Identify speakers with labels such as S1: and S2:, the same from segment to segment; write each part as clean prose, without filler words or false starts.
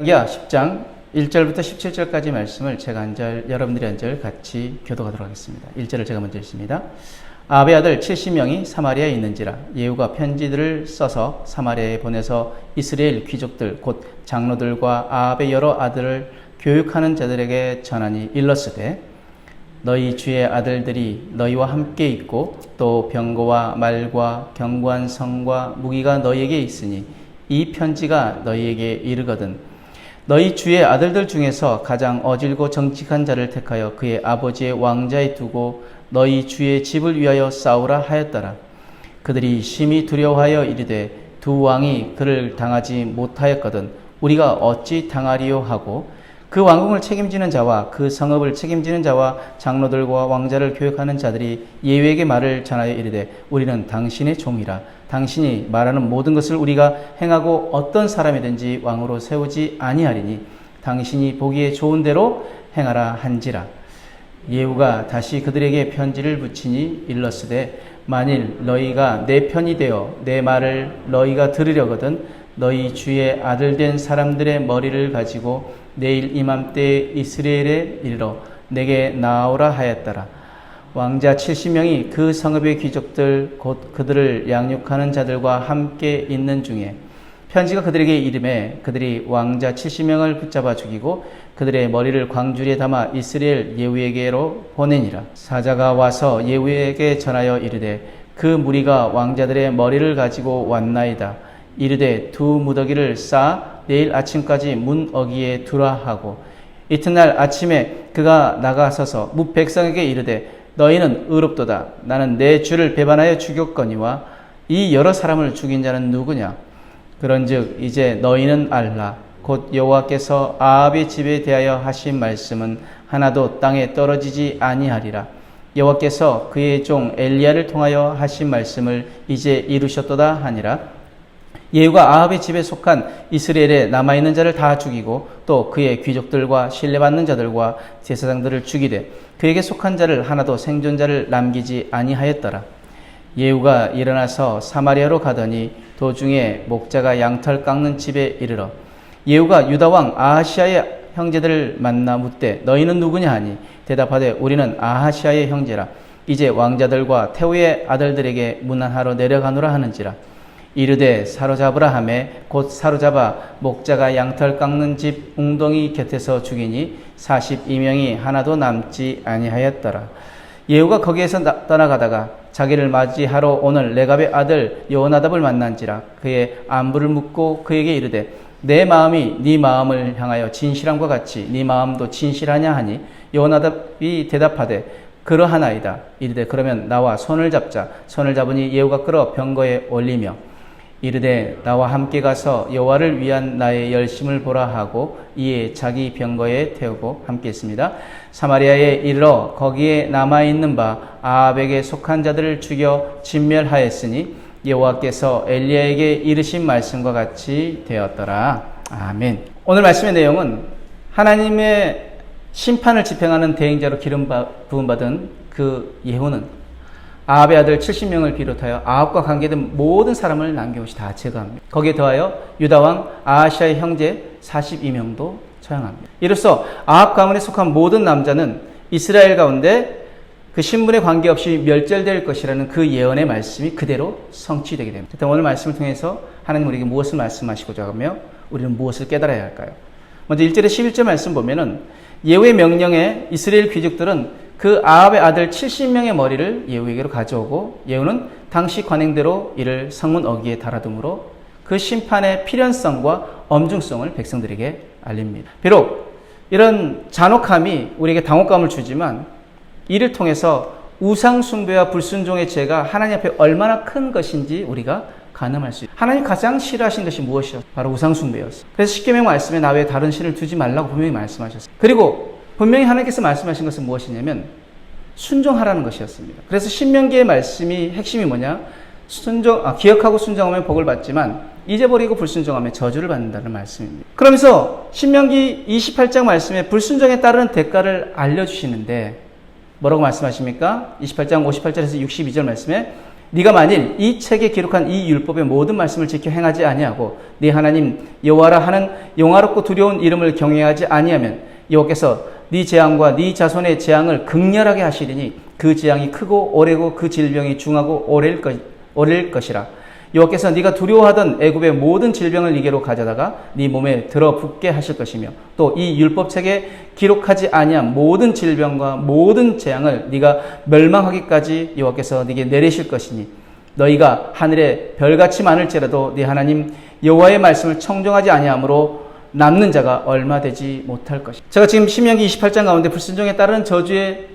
S1: 야 10장 1절부터 17절까지 말씀을 제가 한 절, 여러분들이 한 절 같이 교독하도록 하겠습니다. 1절을 제가 먼저 읽습니다. 아합의 아들 70명이 사마리아에 있는지라 예후가 편지들을 써서 사마리아에 보내서 이스라엘 귀족들 곧 장로들과 아합의 여러 아들을 교육하는 자들에게 전하니 일렀으되 너희 주의 아들들이 너희와 함께 있고 또 병거와 말과 견고한 성과 무기가 너희에게 있으니 이 편지가 너희에게 이르거든 너희 주의 아들들 중에서 가장 어질고 정직한 자를 택하여 그의 아버지의 왕자에 두고 너희 주의 집을 위하여 싸우라 하였더라. 그들이 심히 두려워하여 이르되 두 왕이 그를 당하지 못하였거든 우리가 어찌 당하리요 하고 그 왕궁을 책임지는 자와 그 성읍을 책임지는 자와 장로들과 왕자를 교육하는 자들이 예후에게 말을 전하여 이르되 우리는 당신의 종이라 당신이 말하는 모든 것을 우리가 행하고 어떤 사람이든지 왕으로 세우지 아니하리니 당신이 보기에 좋은 대로 행하라 한지라. 예후가 다시 그들에게 편지를 붙이니 일렀으되 만일 너희가 내 편이 되어 내 말을 너희가 들으려거든 너희 주의 아들 된 사람들의 머리를 가지고 내일 이맘때에 이스라엘에 이르러 내게 나오라 하였더라. 왕자 70명이 그 성읍의 귀족들 곧 그들을 양육하는 자들과 함께 있는 중에 편지가 그들에게 이름에 그들이 왕자 70명을 붙잡아 죽이고 그들의 머리를 광주리에 담아 이스라엘 예후에게로 보내니라. 사자가 와서 예후에게 전하여 이르되 그 무리가 왕자들의 머리를 가지고 왔나이다. 이르되 두 무더기를 쌓아 내일 아침까지 문 어귀에 두라 하고 이튿날 아침에 그가 나가서서 무 백성에게 이르되 너희는 의롭도다. 나는 내 주를 배반하여 죽였거니와 이 여러 사람을 죽인 자는 누구냐? 그런즉 이제 너희는 알라. 곧 여호와께서 아합의 집에 대하여 하신 말씀은 하나도 땅에 떨어지지 아니하리라. 여호와께서 그의 종 엘리야를 통하여 하신 말씀을 이제 이루셨도다 하니라. 예후가 아합의 집에 속한 이스라엘에 남아있는 자를 다 죽이고 또 그의 귀족들과 신뢰받는 자들과 제사장들을 죽이되 그에게 속한 자를 하나도 생존자를 남기지 아니하였더라. 예후가 일어나서 사마리아로 가더니 도중에 목자가 양털 깎는 집에 이르러 예후가 유다왕 아하시아의 형제들을 만나 묻되 너희는 누구냐 하니 대답하되 우리는 아하시아의 형제라. 이제 왕자들과 태후의 아들들에게 문안하러 내려가노라 하는지라. 이르되 사로잡으라 하매 곧 사로잡아 목자가 양털 깎는 집 웅덩이 곁에서 죽이니 42명이 하나도 남지 아니하였더라. 예후가 거기에서 떠나가다가 자기를 맞이하러 오늘 레갑의 아들 여호나답을 만난지라. 그의 안부를 묻고 그에게 이르되 내 마음이 네 마음을 향하여 진실함과 같이 네 마음도 진실하냐 하니 여호나답이 대답하되 그러하나이다. 이르되 그러면 나와 손을 잡자. 손을 잡으니 예후가 끌어 병거에 올리며 이르되 나와 함께 가서 여호와를 위한 나의 열심을 보라 하고 이에 자기 병거에 태우고 함께 했습니다. 사마리아에 이르러 거기에 남아있는 바 아합에게 속한 자들을 죽여 진멸하였으니 여호와께서 엘리야에게 이르신 말씀과 같이 되었더라. 아멘. 오늘 말씀의 내용은 하나님의 심판을 집행하는 대행자로 기름 부음 받은 그 예후는 아합의 아들 70명을 비롯하여 아합과 관계된 모든 사람을 남김없이 다 제거합니다. 거기에 더하여 유다왕 아하시아의 형제 42명도 처형합니다. 이로써 아합 가문에 속한 모든 남자는 이스라엘 가운데 그 신분에 관계없이 멸절될 것이라는 그 예언의 말씀이 그대로 성취되게 됩니다. 일단 오늘 말씀을 통해서 하나님 우리에게 무엇을 말씀하시고자 하며 우리는 무엇을 깨달아야 할까요? 먼저 1절에 11절 말씀 보면은 예후의 명령에 이스라엘 귀족들은 그 아합의 아들 70명의 머리를 예후에게로 가져오고 예후는 당시 관행대로 이를 성문 어귀에 달아둠으로 그 심판의 필연성과 엄중성을 백성들에게 알립니다. 비록 이런 잔혹함이 우리에게 당혹감을 주지만 이를 통해서 우상 숭배와 불순종의 죄가 하나님 앞에 얼마나 큰 것인지 우리가 가늠할 수 있습니다. 하나님 가장 싫어하신 것이 무엇이었어요? 바로 우상 숭배였어요. 그래서 십계명 말씀에 나 외에 다른 신을 두지 말라고 분명히 말씀하셨어요. 그리고 분명히 하나님께서 말씀하신 것은 무엇이냐면 순종하라는 것이었습니다. 그래서 신명기의 말씀이 핵심이 뭐냐? 기억하고 순종하면 복을 받지만 잊어버리고 불순종하면 저주를 받는다는 말씀입니다. 그러면서 신명기 28장 말씀에 불순종에 따르는 대가를 알려주시는데 뭐라고 말씀하십니까? 28장 58절에서 62절 말씀에 네가 만일 이 책에 기록한 이 율법의 모든 말씀을 지켜 행하지 아니하고 네 하나님 여호와라 하는 영화롭고 두려운 이름을 경외하지 아니하면 여호와께서 네 재앙과 네 자손의 재앙을 극렬하게 하시리니 그 재앙이 크고 오래고 그 질병이 중하고 오래일 것이라. 여호와께서 네가 두려워하던 애굽의 모든 질병을 네게로 가져다가 네 몸에 들어붙게 하실 것이며 또 이 율법책에 기록하지 아니한 모든 질병과 모든 재앙을 네가 멸망하기까지 여호와께서 네게 내리실 것이니 너희가 하늘에 별같이 많을지라도 네 하나님 여호와의 말씀을 청종하지 아니하므로 남는 자가 얼마 되지 못할 것이다. 제가 지금 신명기 28장 가운데 불순종에 따른 저주의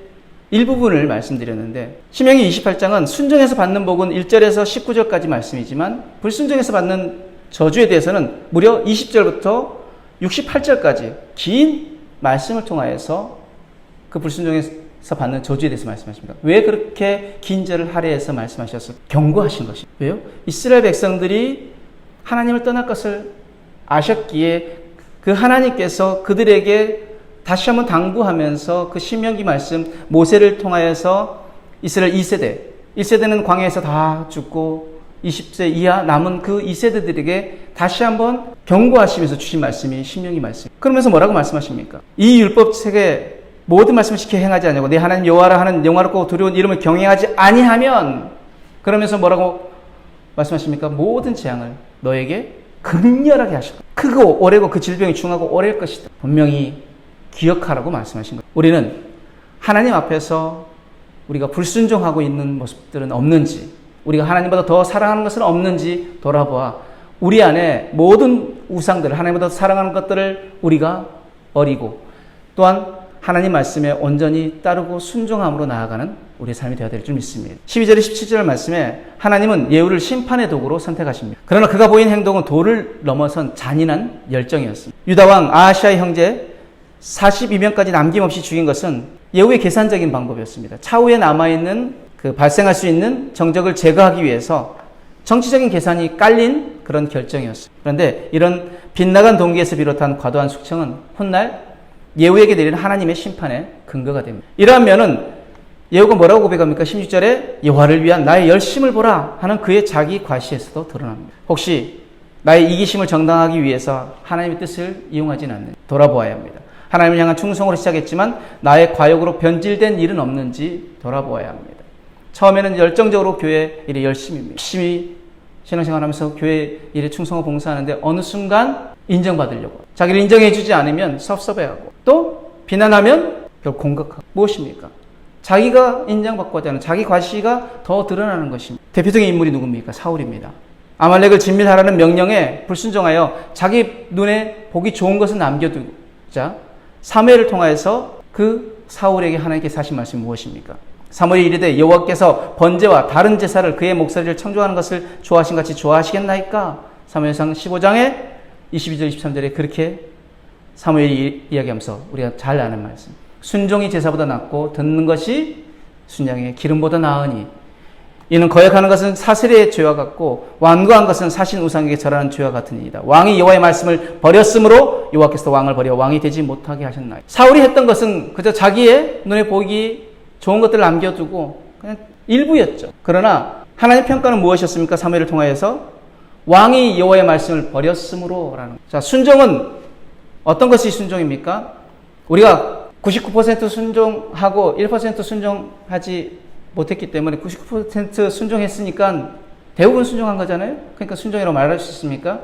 S1: 일부분을 말씀드렸는데 신명기 28장은 순종해서 받는 복은 1절에서 19절까지 말씀이지만 불순종해서 받는 저주에 대해서는 무려 20절부터 68절까지 긴 말씀을 통하여서 그 불순종해서 받는 저주에 대해서 말씀하십니다. 왜 그렇게 긴 절을 할애해서 말씀하셨을까? 경고하신 것이. 왜요? 이스라엘 백성들이 하나님을 떠날 것을 아셨기에 그 하나님께서 그들에게 다시 한번 당부하면서 그 신명기 말씀 모세를 통하여서 이스라엘 2세대 1세대는 광야에서 다 죽고 20세 이하 남은 그 2세대들에게 다시 한번 경고하시면서 주신 말씀이 신명기 말씀. 그러면서 뭐라고 말씀하십니까? 이 율법책에 모든 말씀을 지켜 행하지 아니하고 내 하나님 여호와라 하는 영화롭고 두려운 이름을 경외하지 아니하면 그러면서 뭐라고 말씀하십니까? 모든 재앙을 너에게 극렬하게 하실 것이다. 크고 오래고 그 질병이 중하고 오래일 것이다. 분명히 기억하라고 말씀하신 거예요. 우리는 하나님 앞에서 우리가 불순종하고 있는 모습들은 없는지, 우리가 하나님보다 더 사랑하는 것은 없는지 돌아보아 우리 안에 모든 우상들을 하나님보다 더 사랑하는 것들을 우리가 버리고 또한 하나님 말씀에 온전히 따르고 순종함으로 나아가는 우리의 삶이 되어야 될 줄 믿습니다. 12절 17절 말씀에 하나님은 예후를 심판의 도구로 선택하십니다. 그러나 그가 보인 행동은 도를 넘어선 잔인한 열정이었습니다. 유다왕 아하시아의 형제 42명까지 남김없이 죽인 것은 예후의 계산적인 방법이었습니다. 차후에 남아있는 그 발생할 수 있는 정적을 제거하기 위해서 정치적인 계산이 깔린 그런 결정이었습니다. 그런데 이런 빗나간 동기에서 비롯한 과도한 숙청은 훗날 예후에게 내리는 하나님의 심판의 근거가 됩니다. 이러한 면은 예후가 뭐라고 고백합니까? 16절에 여호와를 위한 나의 열심을 보라 하는 그의 자기 과시에서도 드러납니다. 혹시 나의 이기심을 정당하기 위해서 하나님의 뜻을 이용하지는 않는지 돌아보아야 합니다. 하나님을 향한 충성으로 시작했지만 나의 과욕으로 변질된 일은 없는지 돌아보아야 합니다. 처음에는 열정적으로 교회 일에 열심히 신앙생활하면서 교회 일에 충성하고 봉사하는데 어느 순간 인정받으려고 자기를 인정해주지 않으면 섭섭해하고 또 비난하면 결국 공격하고 무엇입니까? 자기가 인정받고자 하는 자기 과시가 더 드러나는 것입니다. 대표적인 인물이 누굽니까? 사울입니다. 아말렉을 진멸하라는 명령에 불순종하여 자기 눈에 보기 좋은 것은 남겨두자 사무엘을 통하여서 그 사울에게 하나님께서 하신 말씀이 무엇입니까? 사무엘이 이르되 여호와께서 번제와 다른 제사를 그의 목소리를 청종하는 것을 좋아하신 같이 좋아하시겠나이까? 사무엘상 15장에 22절 23절에 그렇게 사무엘이 이야기하면서 우리가 잘 아는 말씀. 순종이 제사보다 낫고 듣는 것이 순양의 기름보다 나으니 이는 거역하는 것은 사슬의 죄와 같고 완고한 것은 사신 우상에게 절하는 죄와 같으니이다. 왕이 여호와의 말씀을 버렸으므로 여호와께서 왕을 버려 왕이 되지 못하게 하셨나이다. 사울이 했던 것은 그저 자기의 눈에 보기 좋은 것들을 남겨두고 그냥 일부였죠. 그러나 하나님의 평가는 무엇이었습니까? 사무엘을 통하여서 왕이 여호와의 말씀을 버렸으므로라는. 자, 순종은 어떤 것이 순종입니까? 우리가 99% 순종하고 1% 순종하지 못했기 때문에 99% 순종했으니까 대부분 순종한 거잖아요. 그러니까 순종이라고 말할 수 있습니까?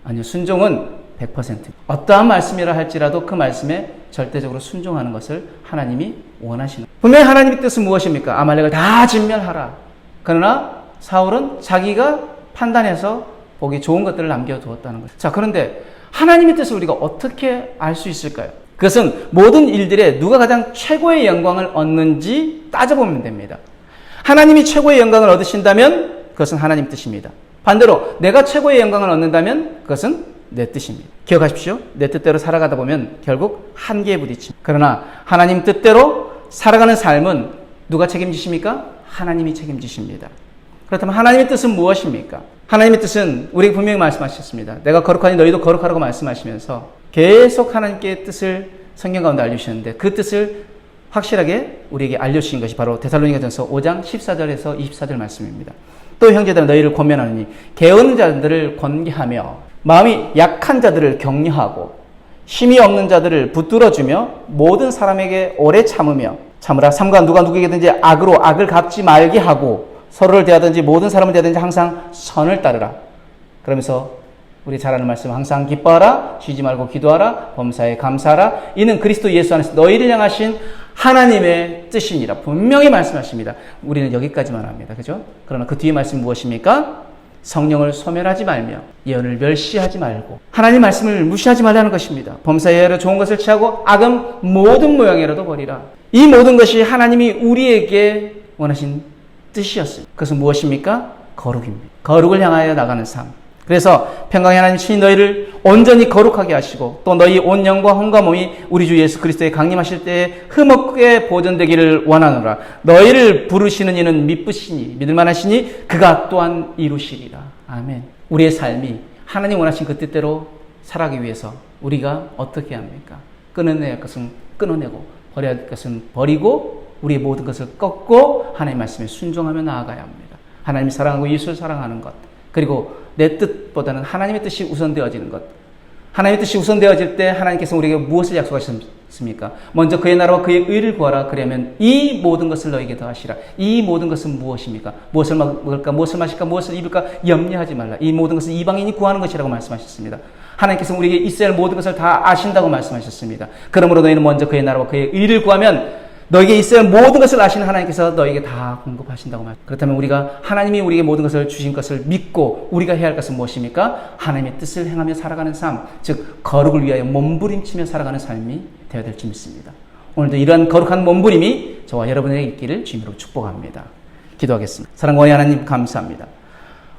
S1: 아니요. 순종은 100%. 어떠한 말씀이라 할지라도 그 말씀에 절대적으로 순종하는 것을 하나님이 원하시는. 분명히 하나님의 뜻은 무엇입니까? 아말렉을 다 진멸하라. 그러나 사울은 자기가 판단해서 보기 좋은 것들을 남겨두었다는 거죠. 자, 그런데 하나님의 뜻을 우리가 어떻게 알 수 있을까요? 그것은 모든 일들에 누가 가장 최고의 영광을 얻는지 따져보면 됩니다. 하나님이 최고의 영광을 얻으신다면 그것은 하나님 뜻입니다. 반대로 내가 최고의 영광을 얻는다면 그것은 내 뜻입니다. 기억하십시오. 내 뜻대로 살아가다 보면 결국 한계에 부딪힙니다. 그러나 하나님 뜻대로 살아가는 삶은 누가 책임지십니까? 하나님이 책임지십니다. 그렇다면 하나님의 뜻은 무엇입니까? 하나님의 뜻은 우리에게 분명히 말씀하셨습니다. 내가 거룩하니 너희도 거룩하라고 말씀하시면서 계속 하나님께 뜻을 성경 가운데 알려주셨는데 그 뜻을 확실하게 우리에게 알려주신 것이 바로 데살로니가전서 5장 14절에서 24절 말씀입니다. 또 형제들아 너희를 권면하노니 게으른 자들을 권계하며 마음이 약한 자들을 격려하고 힘이 없는 자들을 붙들어주며 모든 사람에게 오래 참으며 참으라. 삼가 누가 누구에게든지 악으로 악을 갚지 말게 하고 서로를 대하든지 모든 사람을 대하든지 항상 선을 따르라. 그러면서 우리 잘 아는 말씀, 항상 기뻐하라, 쉬지 말고 기도하라, 범사에 감사하라. 이는 그리스도 예수 안에서 너희를 향하신 하나님의 뜻이니라. 분명히 말씀하십니다. 우리는 여기까지만 합니다. 그죠? 그러나 그 뒤에 말씀이 무엇입니까? 성령을 소멸하지 말며 예언을 멸시하지 말고 하나님 말씀을 무시하지 말라는 것입니다. 범사에 좋은 것을 취하고 악은 모든 모양이라도 버리라. 이 모든 것이 하나님이 우리에게 원하신 뜻이었습니다. 그것은 무엇입니까? 거룩입니다. 거룩을 향하여 나가는 삶. 그래서 평강의 하나님 친히 너희를 온전히 거룩하게 하시고 또 너희 온 영과 혼과 몸이 우리 주 예수 그리스도에 강림하실 때에 흠없게 보존되기를 원하노라. 너희를 부르시는 이는 미쁘시니 믿을만하시니 그가 또한 이루시리라. 아멘. 우리의 삶이 하나님 원하신 그 뜻대로 살아가기 위해서 우리가 어떻게 합니까? 끊어내야 할 것은 끊어내고 버려야 할 것은 버리고 우리의 모든 것을 꺾고 하나님의 말씀에 순종하며 나아가야 합니다. 하나님이 사랑하고 예수를 사랑하는 것, 그리고 내 뜻보다는 하나님의 뜻이 우선되어지는 것. 하나님의 뜻이 우선되어질 때 하나님께서 우리에게 무엇을 약속하셨습니까? 먼저 그의 나라와 그의 의를 구하라. 그러면 이 모든 것을 너에게 더하시라. 이 모든 것은 무엇입니까? 무엇을 먹을까? 무엇을 마실까? 무엇을 입을까? 염려하지 말라. 이 모든 것은 이방인이 구하는 것이라고 말씀하셨습니다. 하나님께서 우리에게 있어야 할 모든 것을 다 아신다고 말씀하셨습니다. 그러므로 너희는 먼저 그의 나라와 그의 의를 구하면 너에게 있어야 할 모든 것을 아시는 하나님께서 너에게 다 공급하신다고 말합니다. 그렇다면 우리가 하나님이 우리에게 모든 것을 주신 것을 믿고 우리가 해야 할 것은 무엇입니까? 하나님의 뜻을 행하며 살아가는 삶, 즉 거룩을 위하여 몸부림치며 살아가는 삶이 되어야 될지 믿습니다. 오늘도 이러한 거룩한 몸부림이 저와 여러분에게 있기를 주님으로 축복합니다. 기도하겠습니다. 사랑과 하나님 감사합니다.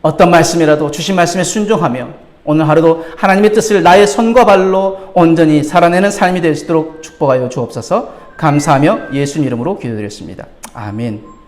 S1: 어떤 말씀이라도 주신 말씀에 순종하며 오늘 하루도 하나님의 뜻을 나의 손과 발로 온전히 살아내는 삶이 될 수 있도록 축복하여 주옵소서. 감사하며 예수님 이름으로 기도드렸습니다. 아멘.